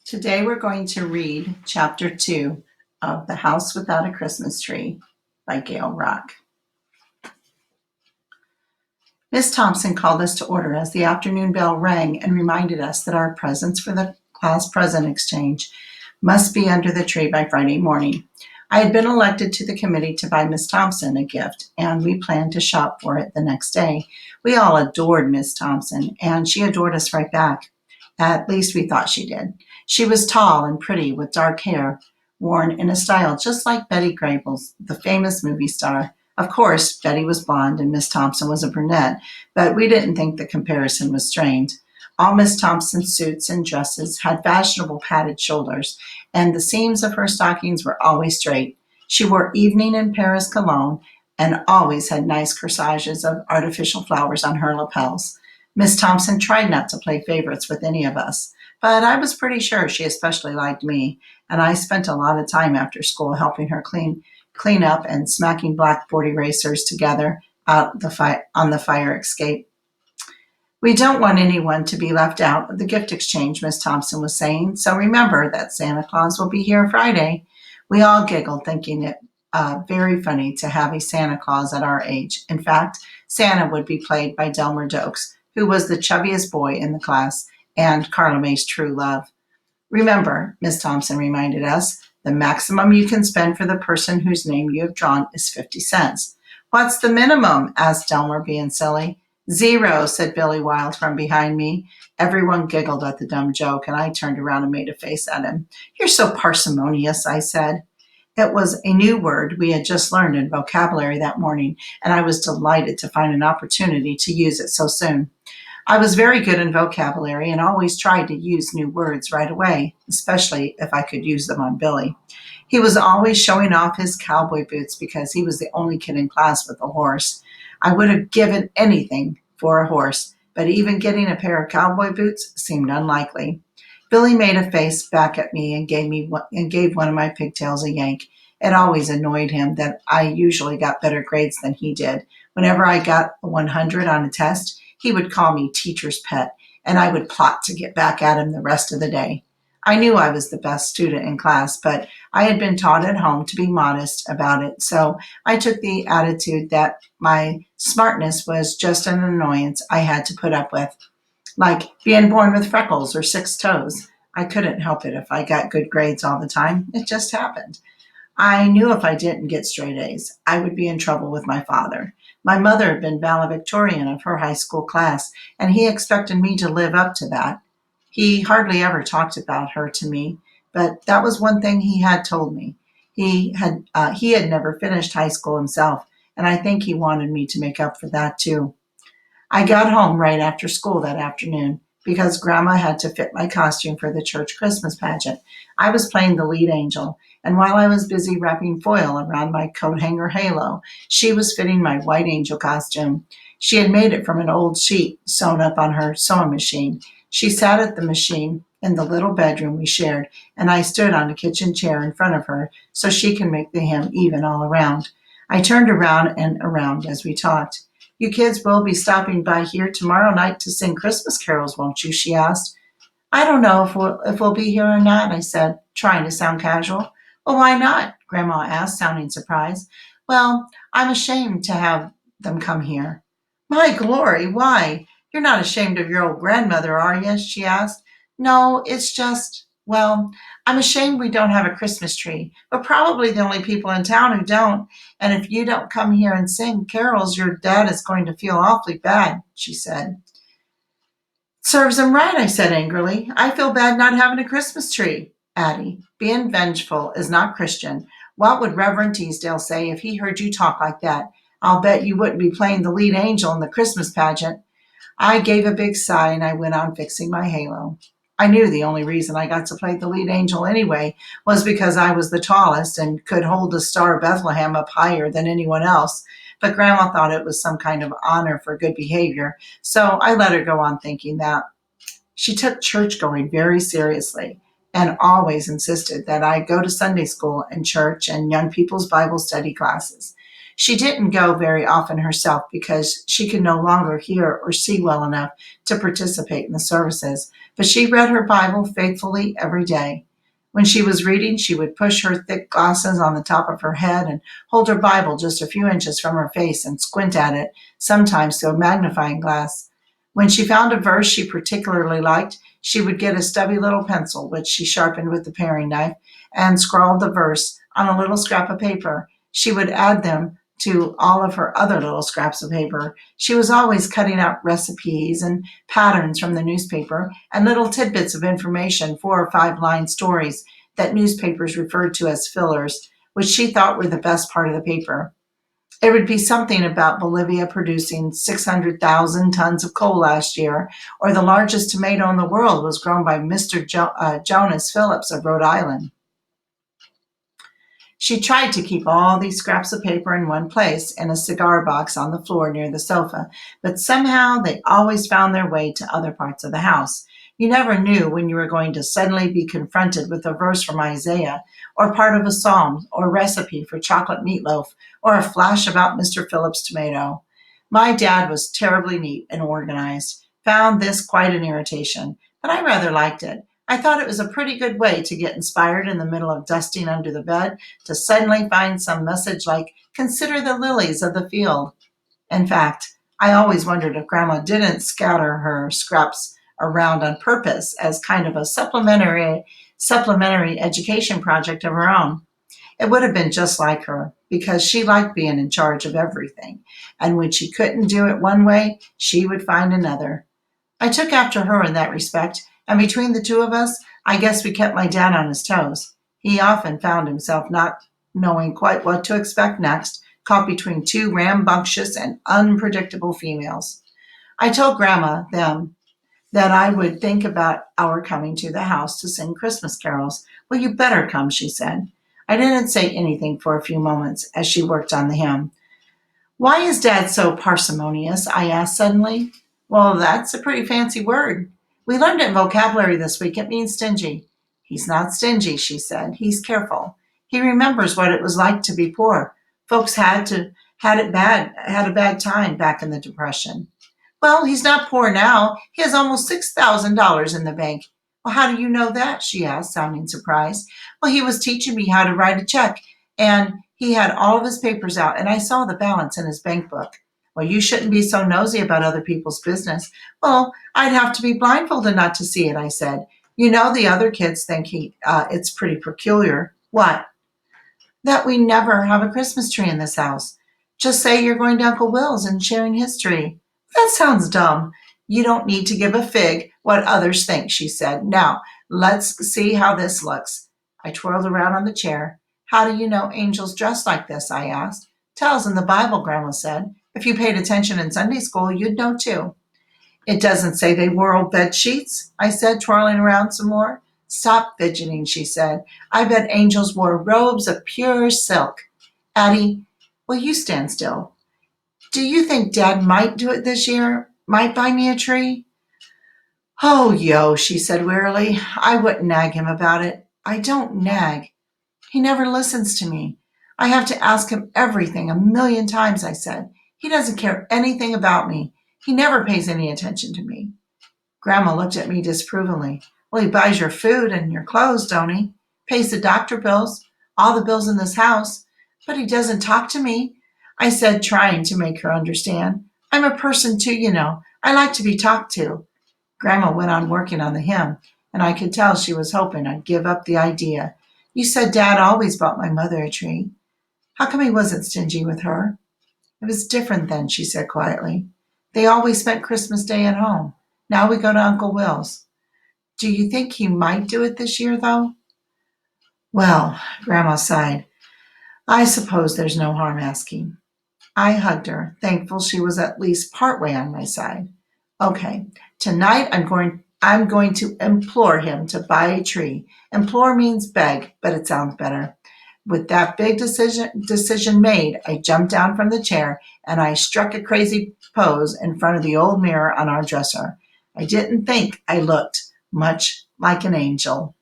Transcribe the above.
Today we're going to read Chapter 2 of The House Without a Christmas Tree by Gail Rock. Miss Thompson called us to order as the afternoon bell rang and reminded us that our presents for the class present exchange must be under the tree by Friday morning. I had been elected to the committee to buy Miss Thompson a gift, and we planned to shop for it the next day. We all adored Miss Thompson, and she adored us right back. At least we thought she did. She was tall and pretty with dark hair, worn in a style just like Betty Grable, the famous movie star. Of course, Betty was blonde and Miss Thompson was a brunette, but we didn't think the comparison was strained. All Miss Thompson's suits and dresses had fashionable padded shoulders, and the seams of her stockings were always straight. She wore evening in Paris cologne and always had nice corsages of artificial flowers on her lapels. Miss Thompson tried not to play favorites with any of us, but I was pretty sure she especially liked me, and I spent a lot of time after school helping her clean up and smacking blackboard erasers together on the fire escape. We don't want anyone to be left out of the gift exchange, Miss Thompson was saying, so remember that Santa Claus will be here Friday. We all giggled, thinking it very funny to have a Santa Claus at our age. In fact, Santa would be played by Delmer Dokes, who was the chubbiest boy in the class and Carla May's true love. Remember, Miss Thompson reminded us, the maximum you can spend for the person whose name you have drawn is 50 cents. What's the minimum? Asked Delmer, being silly. 0, said Billy Wilde from behind me. Everyone giggled at the dumb joke, and I turned around and made a face at him. You're so parsimonious, I said. It was a new word we had just learned in vocabulary that morning, and I was delighted to find an opportunity to use it so soon. I was very good in vocabulary and always tried to use new words right away, especially if I could use them on Billy. He was always showing off his cowboy boots because he was the only kid in class with a horse. I would have given anything for a horse, but even getting a pair of cowboy boots seemed unlikely. Billy made a face back at me and gave one of my pigtails a yank. It always annoyed him that I usually got better grades than he did. Whenever I got a 100 on a test, he would call me teacher's pet, and I would plot to get back at him the rest of the day. I knew I was the best student in class, but I had been taught at home to be modest about it, so I took the attitude that my smartness was just an annoyance I had to put up with, like being born with freckles or 6 toes. I couldn't help it if I got good grades all the time. It just happened. I knew if I didn't get straight A's, I would be in trouble with my father. My mother had been valedictorian of her high school class, and he expected me to live up to that. He hardly ever talked about her to me, but that was one thing he had told me. He had never finished high school himself, and I think he wanted me to make up for that too. I got home right after school that afternoon because Grandma had to fit my costume for the church Christmas pageant. I was playing the lead angel, and while I was busy wrapping foil around my coat hanger halo, she was fitting my white angel costume. She had made it from an old sheet sewn up on her sewing machine. She sat at the machine in the little bedroom we shared, and I stood on a kitchen chair in front of her so she could make the hem even all around. I turned around and around as we talked. You kids will be stopping by here tomorrow night to sing Christmas carols, won't you? She asked. I don't know if we'll be here or not, I said, trying to sound casual. Well, why not? Grandma asked, sounding surprised. Well, I'm ashamed to have them come here. My glory, why? You're not ashamed of your old grandmother, are you? She asked. No, it's just, well, I'm ashamed we don't have a Christmas tree. We're probably the only people in town who don't. And if you don't come here and sing carols, your dad is going to feel awfully bad, she said. Serves him right, I said angrily. I feel bad not having a Christmas tree. Addie, being vengeful is not Christian. What would Reverend Teasdale say if he heard you talk like that? I'll bet you wouldn't be playing the lead angel in the Christmas pageant. I gave a big sigh and I went on fixing my halo. I knew the only reason I got to play the lead angel anyway was because I was the tallest and could hold the Star of Bethlehem up higher than anyone else. But Grandma thought it was some kind of honor for good behavior, so I let her go on thinking that. She took church going very seriously and always insisted that I go to Sunday school and church and young people's Bible study classes. She didn't go very often herself because she could no longer hear or see well enough to participate in the services, but she read her Bible faithfully every day. When she was reading, she would push her thick glasses on the top of her head and hold her Bible just a few inches from her face and squint at it, sometimes through a magnifying glass. When she found a verse she particularly liked, she would get a stubby little pencil, which she sharpened with the paring knife, and scrawled the verse on a little scrap of paper. She would add them to all of her other little scraps of paper. She was always cutting out recipes and patterns from the newspaper and little tidbits of information, 4 or 5 line stories that newspapers referred to as fillers, which she thought were the best part of the paper. It would be something about Bolivia producing 600,000 tons of coal last year, or the largest tomato in the world was grown by Mr. Jonas Phillips of Rhode Island. She tried to keep all these scraps of paper in one place in a cigar box on the floor near the sofa, but somehow they always found their way to other parts of the house. You never knew when you were going to suddenly be confronted with a verse from Isaiah, or part of a psalm, or a recipe for chocolate meatloaf, or a flash about Mr. Phillips' tomato. My dad was terribly neat and organized, found this quite an irritation, but I rather liked it. I thought it was a pretty good way to get inspired in the middle of dusting under the bed to suddenly find some message like, consider the lilies of the field. In fact, I always wondered if Grandma didn't scatter her scraps around on purpose as kind of a supplementary education project of her own. It would have been just like her, because she liked being in charge of everything, and when she couldn't do it one way, she would find another. I took after her in that respect, and between the two of us, I guess we kept my dad on his toes. He often found himself not knowing quite what to expect next, caught between two rambunctious and unpredictable females. I told Grandma them that I would think about our coming to the house to sing Christmas carols. Well, you better come, she said. I didn't say anything for a few moments as she worked on the hymn. Why is Dad so parsimonious? I asked suddenly. Well, that's a pretty fancy word. We learned it in vocabulary this week. It means stingy. He's not stingy, she said. He's careful. He remembers what it was like to be poor. Folks had a bad time back in the Depression. Well, he's not poor now. He has almost $6,000 in the bank. Well, how do you know that? She asked, sounding surprised. Well, he was teaching me how to write a check, and he had all of his papers out, and I saw the balance in his bank book. Well, you shouldn't be so nosy about other people's business. Well, I'd have to be blindfolded not to see it, I said. You know, the other kids think it's pretty peculiar. What? That we never have a Christmas tree in this house. Just say you're going to Uncle Will's and sharing his tree. That sounds dumb. You don't need to give a fig what others think, she said. Now, let's see how this looks. I twirled around on the chair. How do you know angels dress like this? I asked. Tells in the Bible, Grandma said. If you paid attention in Sunday school, you'd know too. It doesn't say they wore old bed sheets, I said, twirling around some more. Stop fidgeting, she said. I bet angels wore robes of pure silk. Addie, will you stand still? Do you think Dad might do it this year? Might buy me a tree? Oh, yo, she said wearily. I wouldn't nag him about it. I don't nag. He never listens to me. I have to ask him everything 1,000,000 times, I said. He doesn't care anything about me. He never pays any attention to me. Grandma looked at me disapprovingly. Well, he buys your food and your clothes, don't he? Pays the doctor bills, all the bills in this house. But he doesn't talk to me, I said, trying to make her understand. I'm a person too, you know. I like to be talked to. Grandma went on working on the hymn, and I could tell she was hoping I'd give up the idea. You said Dad always bought my mother a tree. How come he wasn't stingy with her? It was different then, she said quietly. They always spent Christmas Day at home. Now we go to Uncle Will's. Do you think he might do it this year, though? Well, Grandma sighed. I suppose there's no harm asking. I hugged her, thankful she was at least partway on my side. Okay, tonight I'm going to implore him to buy a tree. Implore means beg, but it sounds better. With that big decision made, I jumped down from the chair and I struck a crazy pose in front of the old mirror on our dresser. I didn't think I looked much like an angel.